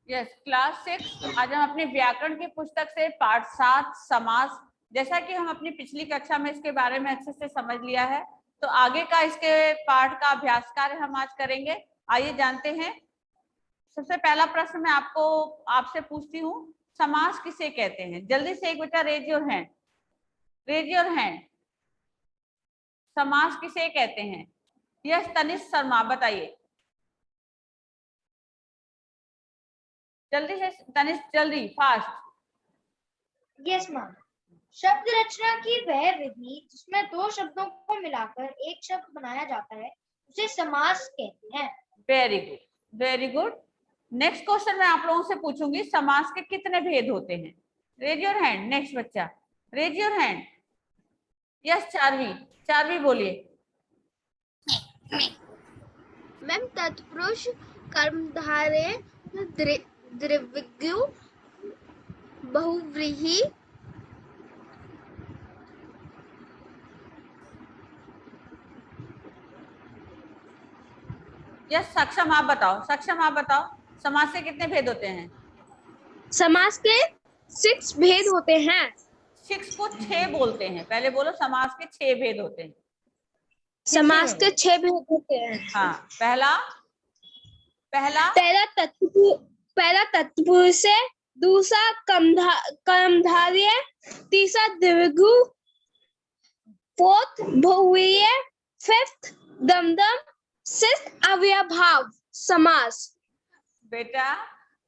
Yes, class 6। आज हम अपने व्याकरण की पुस्तक से पाठ 7 समास, जैसा कि हम अपनी पिछली कक्षा में इसके बारे में अच्छे से समझ लिया है, तो आगे का इसके पाठ का अभ्यास कार्य हम आज करेंगे। आइए जानते हैं। सबसे पहला प्रश्न मैं आपसे पूछती हूँ, समास किसे कहते हैं? जल्दी से एक बेटा raise your hand, raise your hand. समास किसे कहते हैं? यस, तनिष्क शर्मा बताइए जल्दी से, तनिष्क जल्दी, फास्ट। Yes ma'am. शब्द रचना की वह विधि जिसमें दो शब्दों को मिलाकर एक शब्द बनाया जाता है उसे समास कहते हैं। Very good, very good. Next question मैं आप लोगों से पूछूंगी, समास के कितने भेद होते हैं? रेज योर हैंड, नेक्स्ट बच्चा, रेज योर हैंड। यस, चारवी बोलिए। मैम, तत्पुरुष, कर्मधारय, द्विगु, बहुव्रीहि, यस, सक्षम आप बताओ, समास के कितने भेद होते हैं? समास के 6 भेद होते हैं। 6 को 6 बोलते हैं। पहले बोलो, समास के 6 भेद होते हैं। समास के 6 भेद होते हैं। हाँ, पहला पहला तत्पुरुष है, दूसरा कर्मधारय, तीसरा द्विगु, फोर्थ बहुव्रीहि, फिफ्थ दमदम, सिक्स्थ अव्ययभाव समास। बेटा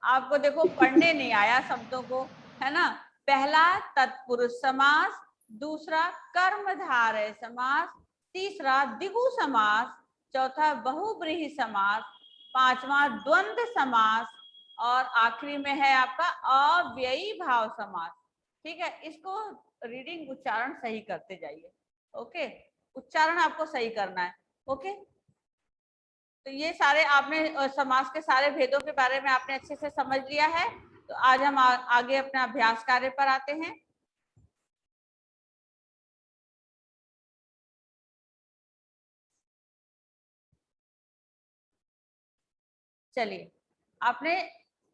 आपको देखो पढ़ने नहीं आया शब्दों को, है ना? पहला तत्पुरुष समास, दूसरा कर्मधारय समास, तीसरा द्विगु समास, चौथा बहुव्रीहि समास, पांचवा द्वंद्व समास, और आखिरी में है आपका अव्ययी भाव समास। ठीक है, इसको रीडिंग उच्चारण सही करते जाइए। ओके, उच्चारण आपको सही करना है। ओके, तो ये सारे आपने समास के सारे भेदों के बारे में आपने अच्छे से समझ लिया है। तो आज हम आगे अपने अभ्यास कार्य पर आते हैं। चलिए, आपने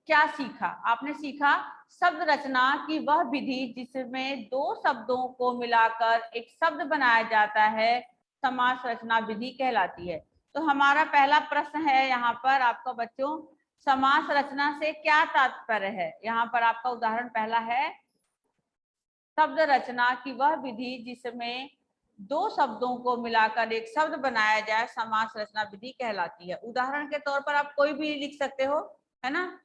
क्या सीखा? आपने सीखा शब्द रचना की वह विधि जिसमें दो शब्दों को मिलाकर एक शब्द बनाया जाता है, समास रचना विधि कहलाती है। तो हमारा पहला प्रश्न है यहाँ पर आपका बच्चों, समास रचना से क्या तात्पर्य है? यहाँ पर आपका उदाहरण पहला है, शब्द रचना की वह विधि जिसमें दो शब्दों को मिलाकर एक शब्द बनाया जाए, समास रचना विधि कहलाती है। उदाहरण के तौर पर आप कोई भी लिख सकते हो, है ना?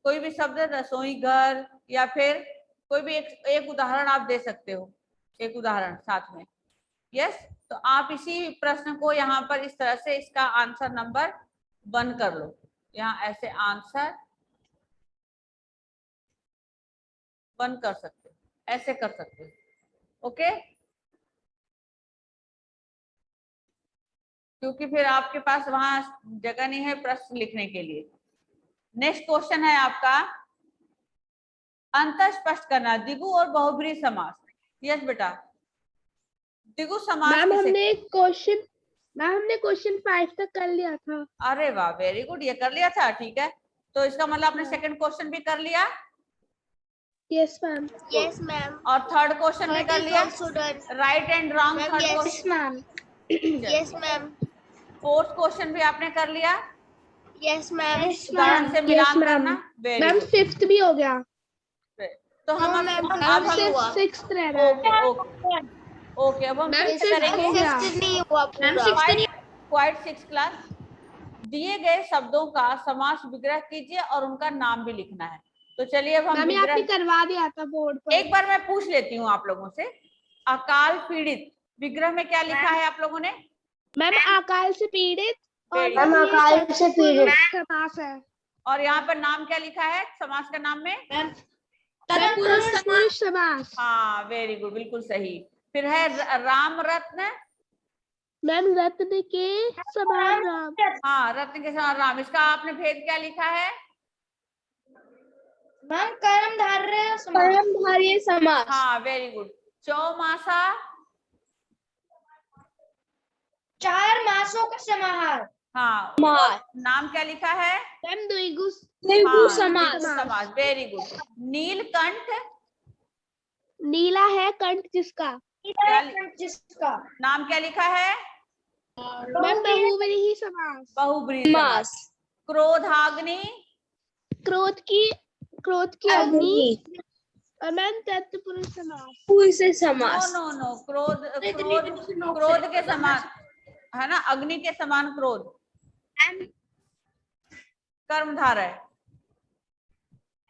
कोई भी शब्द, रसोई घर, या फिर कोई भी एक उदाहरण आप दे सकते हो, एक उदाहरण साथ में। यस, तो आप इसी प्रश्न को यहाँ पर इस तरह से इसका आंसर नंबर 1 कर लो। यहाँ ऐसे आंसर 1 कर सकते हो, ऐसे कर सकते हो। ओके, क्योंकि फिर आपके पास वहां जगह नहीं है प्रश्न लिखने के लिए। नेक्स्ट क्वेश्चन है आपका, अंतर स्पष्ट करना, द्विगु और बहुब्रीहि समास। यस बेटा, द्विगु समास मैम हमने क्वेश्चन 5 तक कर लिया था। अरे वाह, वेरी गुड, ये कर लिया था। ठीक है, तो इसका मतलब आपने सेकंड क्वेश्चन भी कर लिया। Yes ma'am. Yes ma'am. और थर्ड क्वेश्चन भी कर लिया, right and wrong third yes question. Ma'am. Yes ma'am. Fourth question भी आपने कर लिया। Yes ma'am. उदाहरण से मिलान करना। वेरी मैम गुड, फिफ्थ भी हो गया। तो हम अब सिर्फ सिक्स्थ रह रहा है। ओके, ओके, अब हम फिफ्थ करेंगे। नहीं हुआ पूरा। Quite 6 class. दिए गए शब्दों का समास विग्रह कीजिए और उनका नाम भी लिखना है। तो चलिए अब हम आपने करवा दिया था बोर्ड पर। एक बार मैं पूछ लेती हूँ आप लोगों से, अकाल पीड़ित विग्रह में क्या लिखा है आप लोगों ने? मैम अकाल से पीड़ित और अकाल से पीड़ित समास है। और यहाँ पर नाम क्या लिखा है समास का नाम में? तत्पुरुष समास। हाँ, वेरी गुड, बिल्कुल सही। फिर है राम रत्न। मैम रत्न के समान राम। हाँ, रत्न के समान राम, इसका आपने भेद क्या लिखा है? मैम कर्मधारय समास। हाँ, वेरी गुड। चौमासा, 4 मासों का समाहार। हाँ, समास। नाम क्या लिखा है? मैम द्विगु हाँ, समास। समास, वेरी गुड। नीलकंठ, नीला है कंठ जिसका। क्या जिसका नाम क्या लिखा है? मैम बहुव्रीहि समास। बहुब्रीहि समास। क्रोधाग्नि, क्रोध की अग्नि। और मैम तत्पुरुष समास। नो समास। नो नो, क्रोध के समान है ना, अग्नि के समान क्रोध, कर्मधारय है।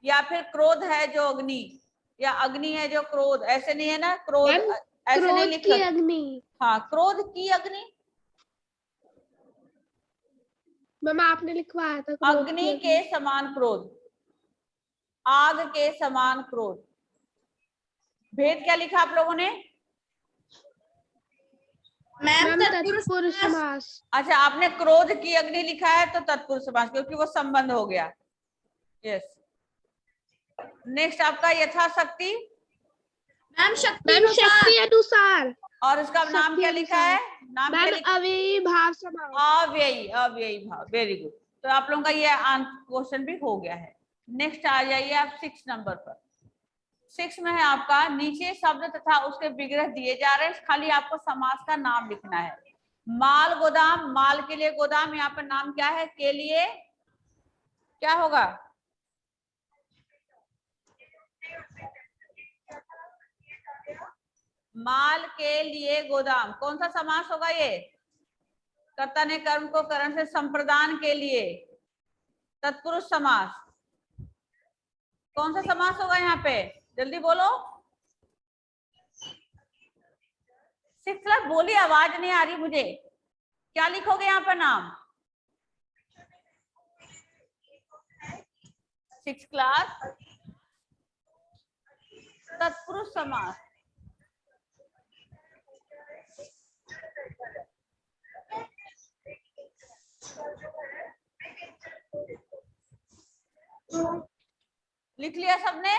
या फिर क्रोध है जो अग्नि, या अग्नि है जो क्रोध, ऐसे नहीं है ना, क्रोध ऐसे नहीं क्रोध लिखा। की अग्नि। हाँ, क्रोध की अग्नि, मैम आपने लिखवाया था क्रोध की अग्नि के समान क्रोध, आग के समान क्रोध। भेद क्या लिखा आप लोगों ने? मैम तत्पुरुष समास। अच्छा, आपने क्रोध की अग्नि लिखा है तो तत्पुरुष समास, क्योंकि वो संबंध हो गया। यस। नेक्स्ट आपका यथाशक्ति। मैम शक्ति अनुसार। और इसका नाम क्या लिखा है? नाम क्या लिखा? अव्ययी भाव समास। अव्ययी भाव, वेरी गुड। तो आप लोगों का ये क्वेश्चन भी हो गया है। नेक्स्ट आ जाइए आप 6 नंबर पर। 6 में है आपका, नीचे शब्द तथा उसके विग्रह दिए जा रहे हैं, खाली आपको समास का नाम लिखना है। माल गोदाम, माल के लिए गोदाम, यहाँ पर नाम क्या है? के लिए क्या होगा? माल के लिए गोदाम, कौन सा समास होगा ये? कर्ता ने कर्म को करण से संप्रदान के लिए, तत्पुरुष समास। कौन सा समास होगा यहाँ पे? जल्दी बोलो। 6 क्लास बोली, आवाज नहीं आ रही मुझे। क्या लिखोगे यहाँ पर नाम? 6 क्लास तत्पुरुष समास। लिख लिया सबने?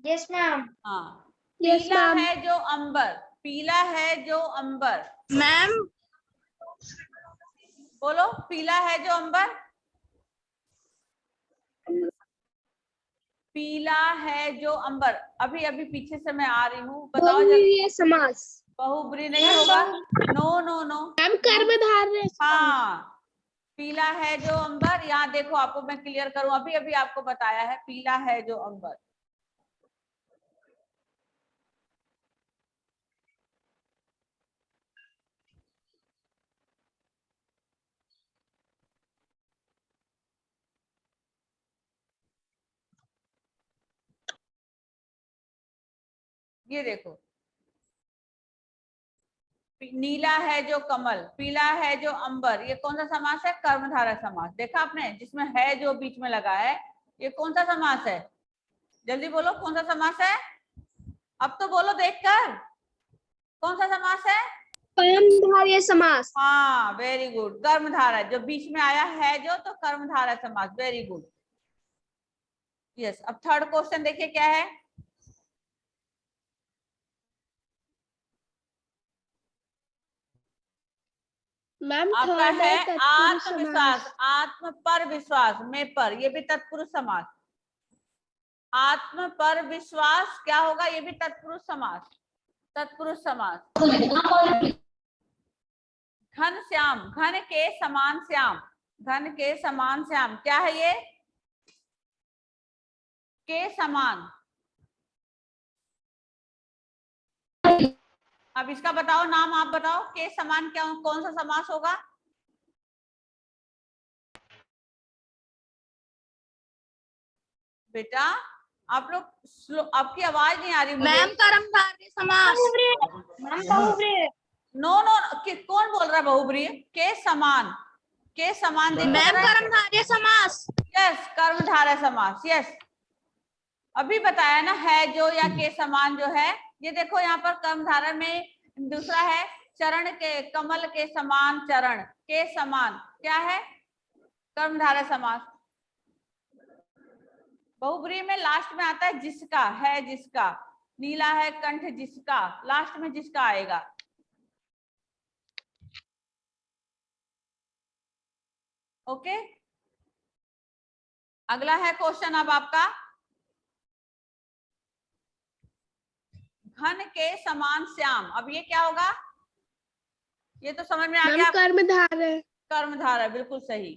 Yes ma'am. हाँ। Yes, पीला ma'am. है जो अंबर, पीला है जो अंबर। मैम बोलो, पीला है जो अंबर। पीला है जो अंबर। अभी अभी पीछे से मैं आ रही हूँ, बताओ जल्दी। समास। बहुब्री नहीं होगा। नो नो नो, मैम कर्मधारय। हाँ, पीला है जो अंबर। यहाँ देखो, आपको मैं क्लियर करूं, अभी अभी आपको बताया है, पीला है जो अंबर। ये देखो, नीला है जो कमल, पीला है जो अंबर, ये कौन सा समास है? कर्मधारय समास। देखा आपने, जिसमें है जो बीच में लगा है, ये कौन सा समास है? जल्दी बोलो, कौन सा समास है? अब तो बोलो देखकर, कौन सा समास है? कर्मधारय समास। हाँ, वेरी गुड। कर्मधारय, जो बीच में आया है जो, तो कर्मधारय समास, वेरी गुड। यस। अब थर्ड क्वेश्चन देखिए क्या है। मैम आपका थर्ड है तत्पुरुष आत्मविश्वास, समास। आत्म पर विश्वास में पर, ये भी तत्पुरुष समास। आत्म पर विश्वास क्या होगा? ये भी तत्पुरुष समास, तत्पुरुष समास। घन श्याम, घन के समान श्याम, घन के समान श्याम, क्या है ये? के समान। अब इसका बताओ नाम, आप बताओ, के समान क्या, कौन सा समास होगा? बेटा आप लोग, आपकी आवाज नहीं आ रही मुझे। मैम कर्मधारय समास। मैम बहुब्री। नो नो, कौन बोल रहा है बहुब्री? के समान, के समान देखो। मैम कर्मधारय समास। यस, कर्मधारय समास। यस, अभी बताया ना, है जो या के समान जो है। ये देखो यहाँ पर कर्मधारय में दूसरा है, चरण के, कमल के समान चरण, के समान क्या है? कर्मधारय समास। बहुब्री में लास्ट में आता है जिसका, है जिसका, नीला है कंठ जिसका, लास्ट में जिसका आएगा। ओके, अगला है क्वेश्चन अब आपका, घन के समान श्याम। अब ये क्या होगा, ये तो समझ में आ गया, कर्मधार है। कर्मधारय, बिल्कुल सही।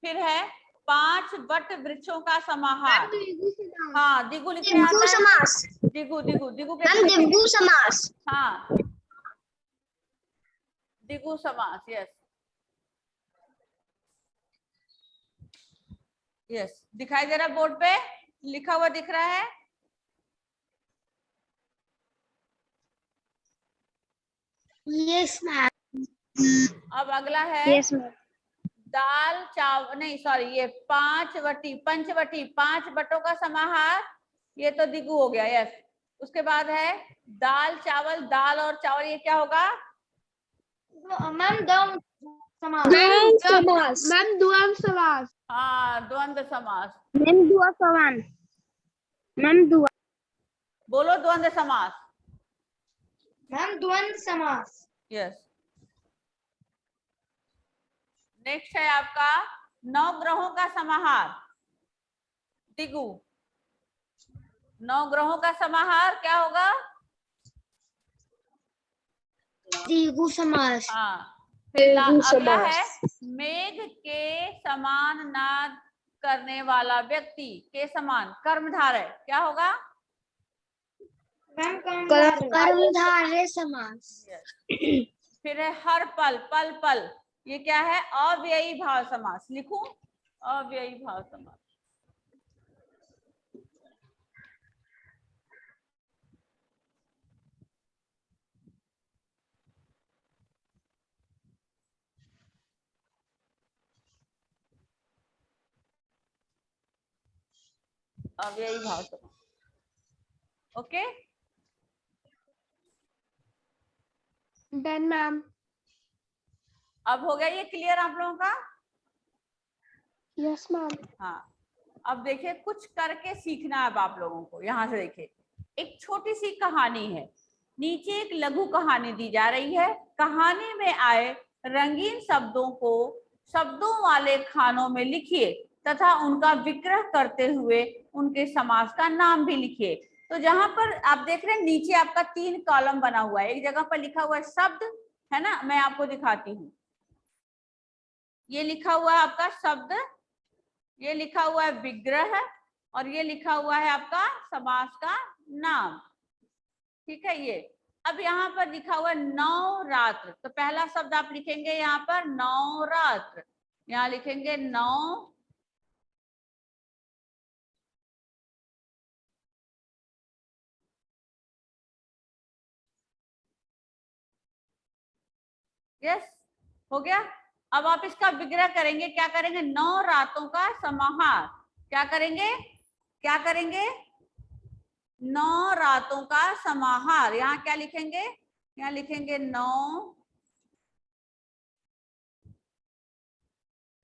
फिर है 5 वट वृक्षों का समाहार। हाँ, दिगु लिखने आता है, समास। दिगु दिगु दिगु कैसे लिखेंगे? दिग्गु समास। हाँ, दिगु समास, यस यस। दिखाई दे रहा है बोर्ड पे, लिखा हुआ दिख रहा है? Yes ma'am. अब अगला है यस मैम। दाल चावल, नहीं सॉरी, ये 5 वटी, पंचवटी, 5 बटों का समाहार, ये तो दिगु हो गया, यस। उसके बाद है दाल चावल, दाल और चावल, ये क्या होगा? मैम द्वंद्व समास। मैम द्वंद्व समास। हाँ, द्वंद्व समास। मैम द्वंद्व समास। मैम द्वंद्व। बोलो द्वंद्व समास। मैम द्वंद्व समास। यस। नेक्स्ट है आपका 9 ग्रहों का समाहार, दिगु। 9 ग्रहों का समाहार क्या होगा? दिगु समास। हाँ। फिर दिगु अगला समास। है मेघ के समान नाद करने वाला व्यक्ति, के समान, कर्मधारय, क्या होगा? मैम कर्मधारय समास। फिर है हर पल, पल पल, ये क्या है? अव्ययी भाव समास। लिखूं? अव्ययी भाव समास। अव्ययी भाव समास, ओके। Done ma'am. अब हो गया ये क्लियर आप लोगों का? Yes ma'am. हाँ, अब देखिए कुछ करके सीखना है अब आप लोगों को। यहाँ से देखिए, एक छोटी सी कहानी है, नीचे एक लघु कहानी दी जा रही है। कहानी में आए रंगीन शब्दों को शब्दों वाले खानों में लिखिए तथा उनका विग्रह करते हुए उनके समास का नाम भी लिखिए। तो जहां पर आप देख रहे हैं नीचे आपका 3 कॉलम बना हुआ है, एक जगह पर लिखा हुआ है शब्द, है ना, मैं आपको दिखाती हूँ। ये लिखा हुआ है आपका शब्द, ये लिखा हुआ है विग्रह, और ये लिखा हुआ है आपका समास का नाम, ठीक है। ये अब यहाँ पर लिखा हुआ है नवरात्र, तो पहला शब्द आप लिखेंगे यहाँ पर नवरात्र, यहाँ लिखेंगे नौ, यस, हो गया। अब आप इसका विग्रह करेंगे, क्या करेंगे? 9 रातों का समाहार, क्या करेंगे? क्या करेंगे? 9 रातों का समाहार। यहाँ क्या लिखेंगे? यहाँ लिखेंगे 9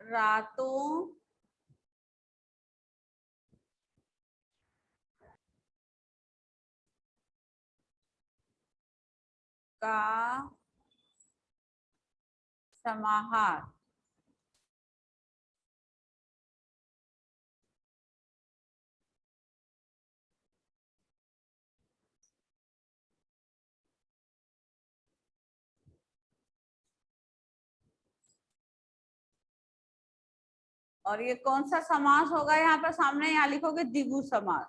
रातों का समाहार। और ये कौन सा समास होगा? यहाँ पर सामने यहाँ लिखोगे द्विगु समास।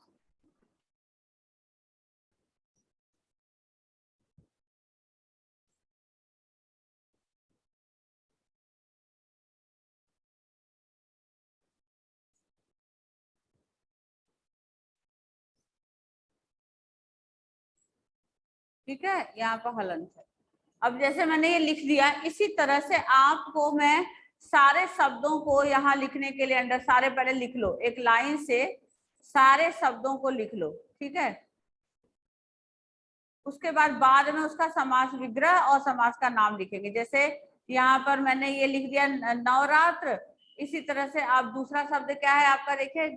ठीक है, यहाँ पर हलंत है। अब जैसे मैंने ये लिख दिया, इसी तरह से आपको मैं सारे शब्दों को यहाँ लिखने के लिए अंडर सारे पहले लिख लो, एक लाइन से सारे शब्दों को लिख लो, ठीक है। उसके बाद में उसका समास विग्रह और समास का नाम लिखेंगे। जैसे यहाँ पर मैंने ये लिख दिया नवरात्र, इसी तरह से आप दूसरा शब्द क्या है आपका, देखिए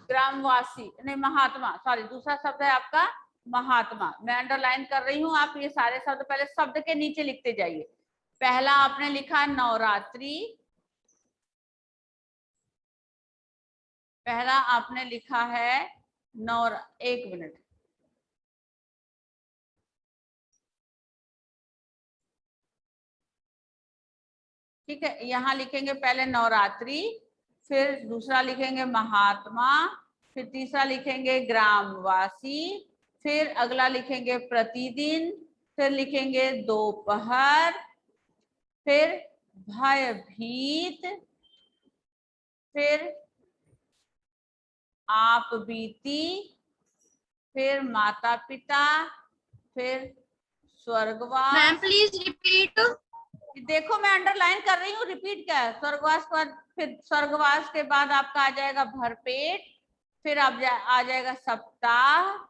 ग्रामवासी, नहीं महात्मा, सॉरी, दूसरा शब्द है आपका महात्मा। मैं अंडरलाइन कर रही हूँ, आप ये सारे शब्द पहले शब्द के नीचे लिखते जाइए। पहला आपने लिखा नवरात्रि, पहला आपने लिखा है एक मिनट, ठीक है। यहाँ लिखेंगे पहले नवरात्रि, फिर दूसरा लिखेंगे महात्मा, फिर तीसरा लिखेंगे ग्रामवासी, फिर अगला लिखेंगे प्रतिदिन, फिर लिखेंगे दोपहर, फिर भयभीत, फिर आप बीती, फिर माता पिता, फिर स्वर्गवास। Ma'am please repeat. देखो मैं अंडरलाइन कर रही हूँ, रिपीट क्या है। स्वर्गवास के बाद, फिर स्वर्गवास के बाद आपका आ जाएगा भरपेट, फिर आ जाएगा सप्ताह,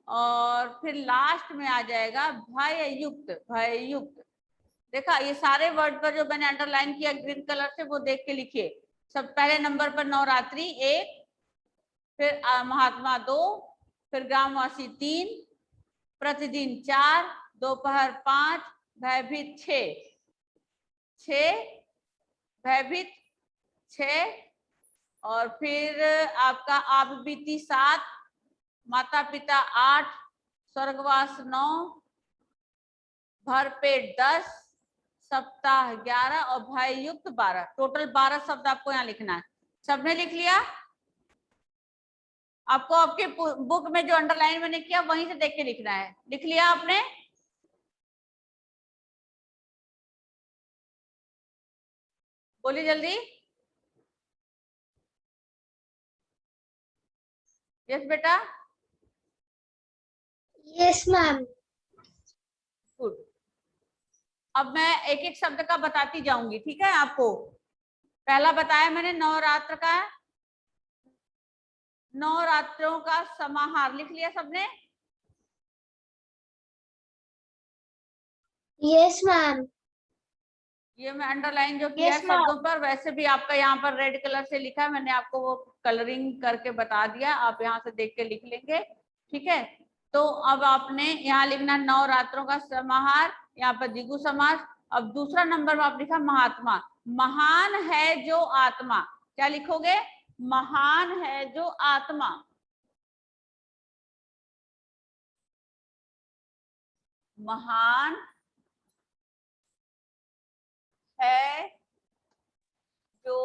और फिर लास्ट में आ जाएगा भययुक्त। भययुक्त देखा, ये सारे वर्ड पर जो मैंने अंडरलाइन किया ग्रीन कलर से वो देख के लिखिए। सब पहले नंबर पर नवरात्रि 1, फिर महात्मा 2, फिर ग्रामवासी 3, प्रतिदिन 4, दोपहर 5, भयभीत 6, भयभीत 6, और फिर आपका आप बीती 7, माता पिता 8, स्वर्गवास 9, भरपेट 10, सप्ताह 11 और भययुक्त 12। टोटल 12 शब्द आपको यहाँ लिखना है। सबने लिख लिया? आपको आपके बुक में जो अंडरलाइन मैंने किया वहीं से देख के लिखना है। लिख लिया आपने? बोलिए जल्दी। यस बेटा। Yes ma'am. गुड। अब मैं एक एक शब्द का बताती जाऊंगी, ठीक है आपको। पहला बताया मैंने नवरात्र का, नवरात्रों का समाहार। लिख लिया सबने? Yes ma'am. ये मैं अंडरलाइन जो किया है शब्दों पर, वैसे भी आपका यहाँ पर रेड कलर से लिखा है, मैंने आपको वो कलरिंग करके बता दिया, आप यहाँ से देख के लिख लेंगे, ठीक है। तो अब आपने यहाँ लिखना नवरात्रों का समाहार, यहाँ पर द्विगु समास। अब दूसरा नंबर में आप लिखा महात्मा। महान है जो आत्मा, क्या लिखोगे? महान है जो आत्मा। महान है जो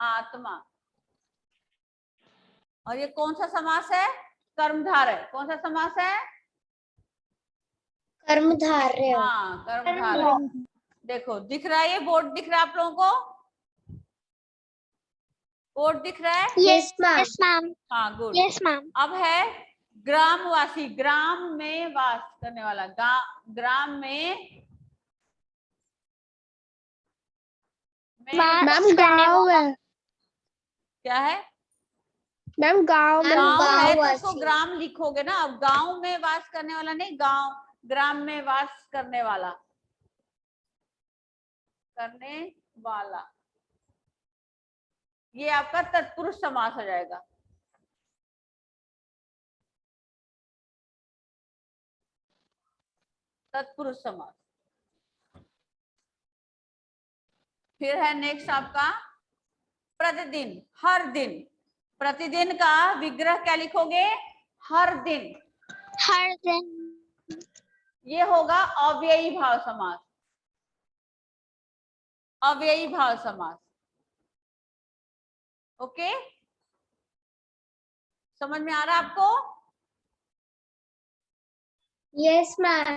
आत्मा। और ये कौन सा समास है? कर्मधारय। कौन सा समास है? कर्मधारय। हाँ, कर्मधारय। देखो दिख रहा है, ये बोर्ड दिख रहा है आप लोगों को? बोर्ड दिख रहा है? Yes ma'am. हाँ, गुड। Yes ma'am. अब है ग्रामवासी, ग्राम में वास करने वाला। ग्राम में मैम गाँव है। क्या है? मैम गाँव में। गांव है तो गाँववासी। उसको ग्राम लिखोगे ना। अब गांव में वास करने वाला नहीं, गांव ग्राम में वास करने वाला, करने वाला, ये आपका तत्पुरुष समास हो जाएगा। तत्पुरुष समास। फिर है नेक्स्ट आपका प्रतिदिन, हर दिन। प्रतिदिन का विग्रह क्या लिखोगे? हर दिन। हर दिन। ये होगा अव्ययी भाव समास। अव्ययी भाव समास। ओके, समझ में आ रहा है आपको? Yes ma'am.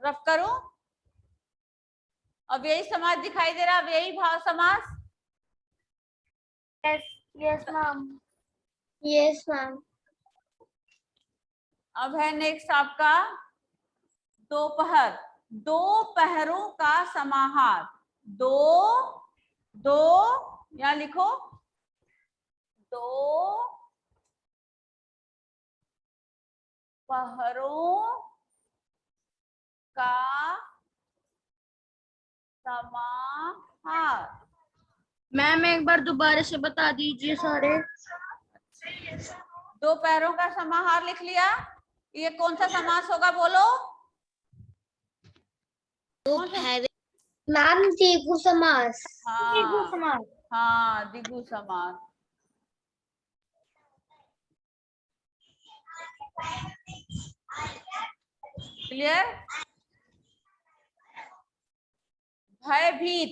रफ करूं? अव्ययी समास दिखाई दे रहा? अव्ययी भाव समास। Yes ma'am. Yes ma'am. अब है नेक्स्ट आपका दोपहर। दो पहरों का समाहार। दो यहां लिखो, दो पहरों का समाहार। मैम एक बार दोबारा से बता दीजिए सारे। दो पैरों का समाहार लिख लिया? ये कौन सा समास होगा बोलो? कौन सा? मैम द्विगु समास। द्विगु हाँ समास। हाँ, द्विगु समास। क्लियर? भयभीत,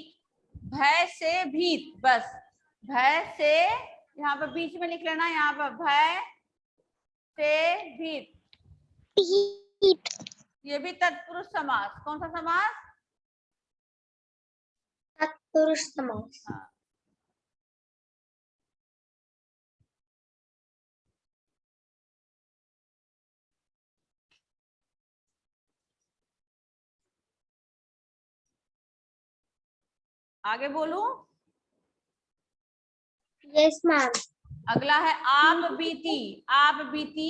भय से भीत, बस भय से, यहाँ पर बीच में लिख लेना, यहाँ पर भय से भीत, ये भी तत्पुरुष समास। कौन सा समास? तत्पुरुष समास। हाँ। आगे बोलूं? Yes ma'am. अगला है आप बीती, आप बीती।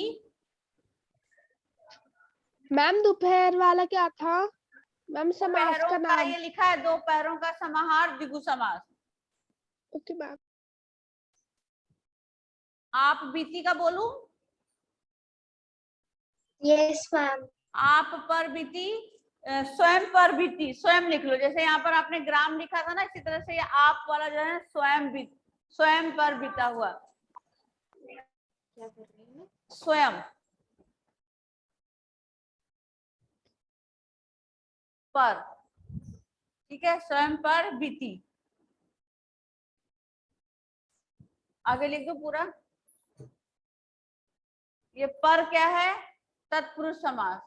मैम दोपहर वाला क्या था? मैम समास पैरों का का नाम। ये लिखा है, दो पैरों का समाहार द्विगु समास। Okay ma'am. आप बीती का बोलूं? Yes ma'am. आप पर बीती, स्वयं पर बीती, स्वयं लिख लो। जैसे यहाँ पर आपने ग्राम लिखा था ना, इसी तरह से ये आप वाला जो है स्वयं बीत, स्वयं पर बीता हुआ, स्वयं पर, ठीक है, स्वयं पर बीती। आगे लिख दो पूरा। ये पर क्या है? तत्पुरुष समास।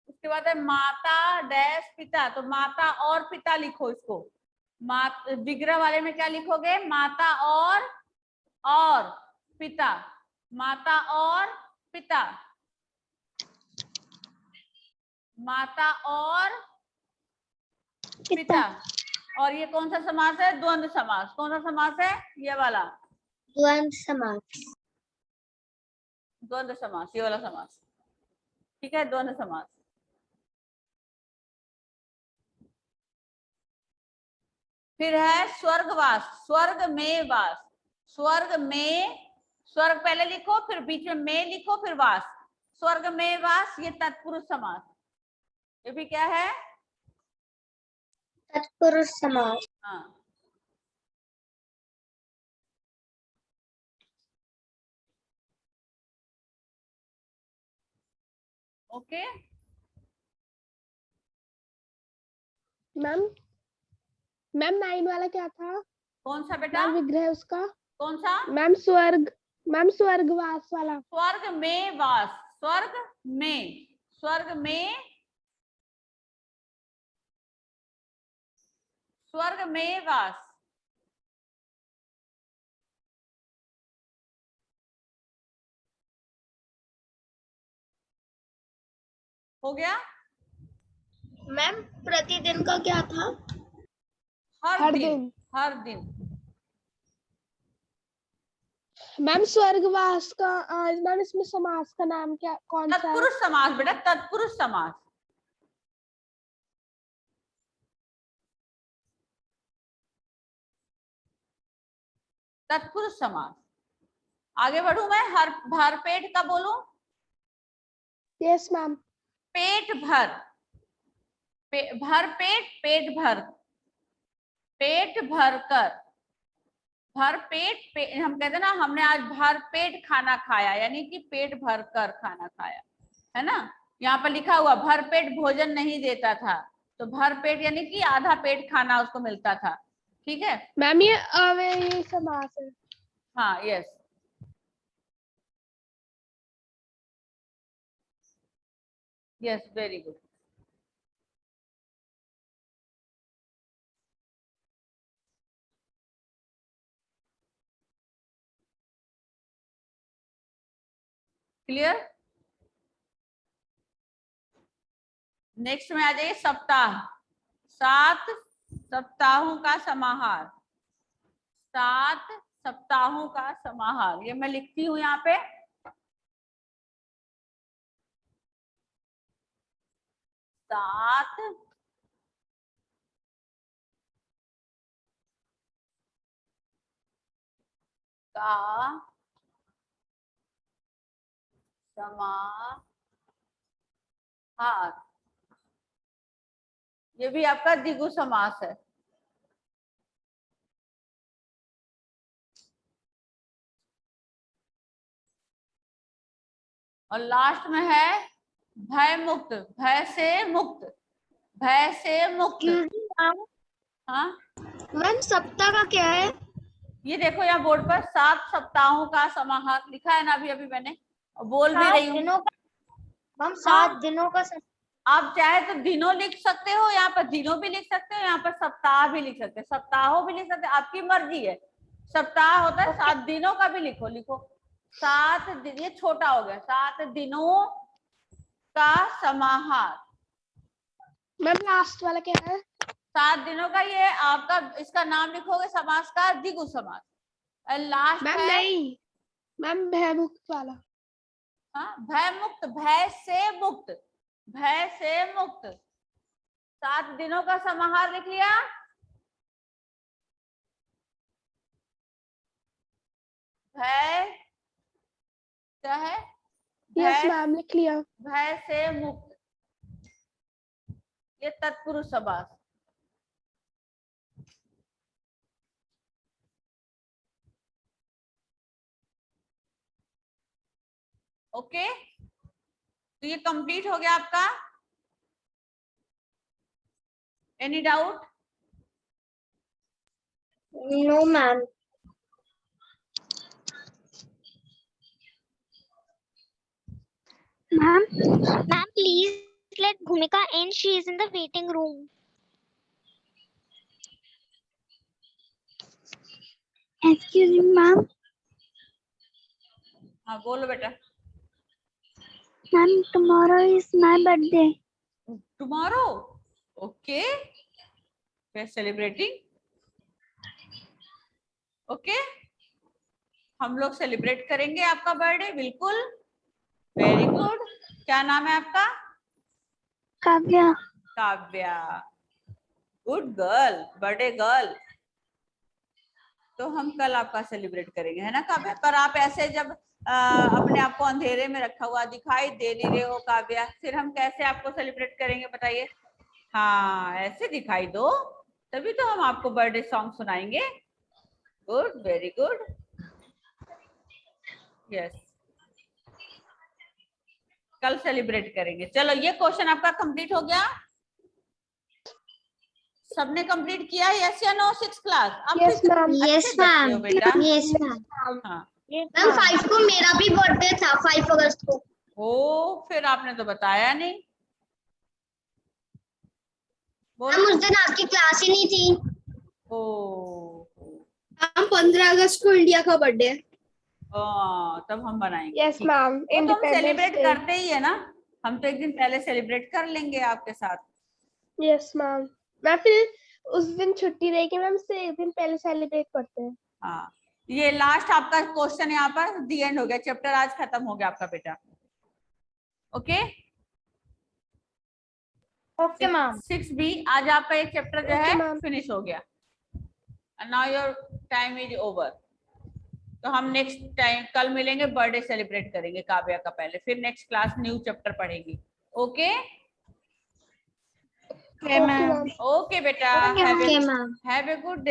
उसके बाद है माता डैश पिता, तो माता और पिता लिखो इसको। विग्रह वाले में क्या लिखोगे? माता और पिता, माता और पिता, माता और पिता। और ये कौन सा समास है? द्वंद्व समास। कौन सा समास है? ये वाला द्वंद्व समास। द्वंद्व समास, ये वाला समास, ठीक है, द्वंद्व समास। फिर है स्वर्गवास, स्वर्ग में वास, स्वर्ग में, स्वर्ग पहले लिखो, फिर बीच में लिखो, फिर वास, स्वर्ग में वास, ये तत्पुरुष समास। ये भी क्या है? तत्पुरुष समास। हाँ। ओके मैम, मैम 9 वाला क्या था? कौन सा बेटा? मैम विग्रह उसका। कौन सा? मैम स्वर्ग, मैम स्वर्गवास वाला। स्वर्ग में वास, स्वर्ग में, स्वर्ग में, स्वर्ग में वास। हो गया? मैम प्रतिदिन का क्या था? हर दिन, हर दिन। मैम स्वर्गवास का मैम इसमें समास का नाम क्या, कौन सा है? तत्पुरुष समास बेटा, तत्पुरुष समास। तत्पुरुष समास। आगे बढ़ू मैं? हर भर पेट का बोलूं? Yes ma'am. पेट भर, भर पेट, पेट भर, पेट भर कर, भर पेट, हम कहते हैं ना, हमने आज भर पेट खाना खाया, यानी कि पेट भर कर खाना खाया, है ना। यहाँ पर लिखा हुआ भर पेट भोजन नहीं देता था, तो भर पेट यानी कि आधा पेट खाना उसको मिलता था, ठीक है। मैम ये अव्ययी समास है। हाँ, yes. Yes, very good. Clear? Next में आ जाइए सप्ताह, 7 सप्ताहों का समाहार, 7 सप्ताहों का समाहार। ये मैं लिखती हूँ यहाँ पे, 7 का समाहार, ये भी आपका द्विगु समास है। और लास्ट में है भय मुक्त, भय से मुक्त, भय से मुक्त। हाँ मैम सप्ताह का क्या है? ये देखो यहाँ बोर्ड पर 7 सप्ताहों का समाहार लिखा है ना, अभी अभी मैंने बोल भी रही हूँ। हम 7 दिनों का आप चाहे तो दिनों लिख सकते हो, यहाँ पर दिनों भी लिख सकते हो, यहाँ पर सप्ताह भी लिख सकते हो, सप्ताहों भी लिख सकते हो, आपकी मर्जी है। सप्ताह होता है 7 दिनों का, भी लिखो लिखो 7 दिन, ये छोटा हो गया, 7 दिनों का समाहार। मैम लास्ट वाला क्या है? 7 दिनों का, ये आपका इसका नाम लिखोगे समास का द्विगु समास। लास्ट मैम है नहीं, मैम भयमुक्त वाला। हाँ, भय मुक्त, भय से मुक्त, भय से मुक्त। 7 दिनों का समाहार लिख लिया। भय क्या है? यस मैम लिख लिया। भय से मुक्त, ये तत्पुरुष समास। ओके, तो ये कंप्लीट हो गया आपका। Any doubt? No ma'am. Ma'am, please let Bhumika in. She is in the waiting room. Excuse me, ma'am. हाँ बोलो बेटा। Ma'am, tomorrow is my birthday. Tomorrow? Okay, we are celebrating. Okay, हम लोग सेलिब्रेट करेंगे आपका बर्थडे, बिल्कुल। Very good. क्या नाम है आपका? Kavya. Kavya, good girl, birthday girl. तो हम कल आपका सेलिब्रेट करेंगे, है ना काव्या? पर आप ऐसे जब अपने आप को अंधेरे में रखा हुआ दिखाई दे नहीं रहे हो काव्या, फिर हम कैसे आपको सेलिब्रेट करेंगे बताइए? हाँ, ऐसे दिखाई दो, तभी तो हम आपको बर्थडे सॉन्ग सुनाएंगे। गुड, वेरी गुड, यस, कल सेलिब्रेट करेंगे। चलो, ये क्वेश्चन आपका कंप्लीट हो गया। सबने कंप्लीट किया? यस या नो? 6th class? अब Yes, ma'am. Yes, ma'am. बेटा। Yes ma'am. हाँ, मैम 5 को मेरा भी बर्थडे था, 5 अगस्त को। ओ फिर आपने तो बताया नहीं। मैम उस दिन आपकी क्लास ही नहीं थी। ओ हम 15 अगस्त को इंडिया का बर्थडे है। तब हम बनाएंगे। Yes, ma'am. वो तो हम Independence सेलिब्रेट Day. करते ही है ना, हम तो एक दिन पहले सेलिब्रेट कर लेंगे आपके साथ। Yes, ma'am. मैम फिर उस दिन छुट्टी रहेगी मैम, से एक दिन पहले सेलिब्रेट करते हैं। हाँ, ये लास्ट आपका क्वेश्चन यहाँ पर दी एंड हो गया, चैप्टर आज खत्म हो गया आपका बेटा। Okay okay ma'am. 6B आज आपका एक चैप्टर जो Okay, है ma'am. फिनिश हो गया। Now your time is over. तो हम नेक्स्ट टाइम कल मिलेंगे, बर्थडे सेलिब्रेट करेंगे काव्या का पहले, फिर नेक्स्ट क्लास न्यू चैप्टर पढ़ेगी। Okay Okay, ma'am. ओके बेटा, okay ma'am. Have a good day.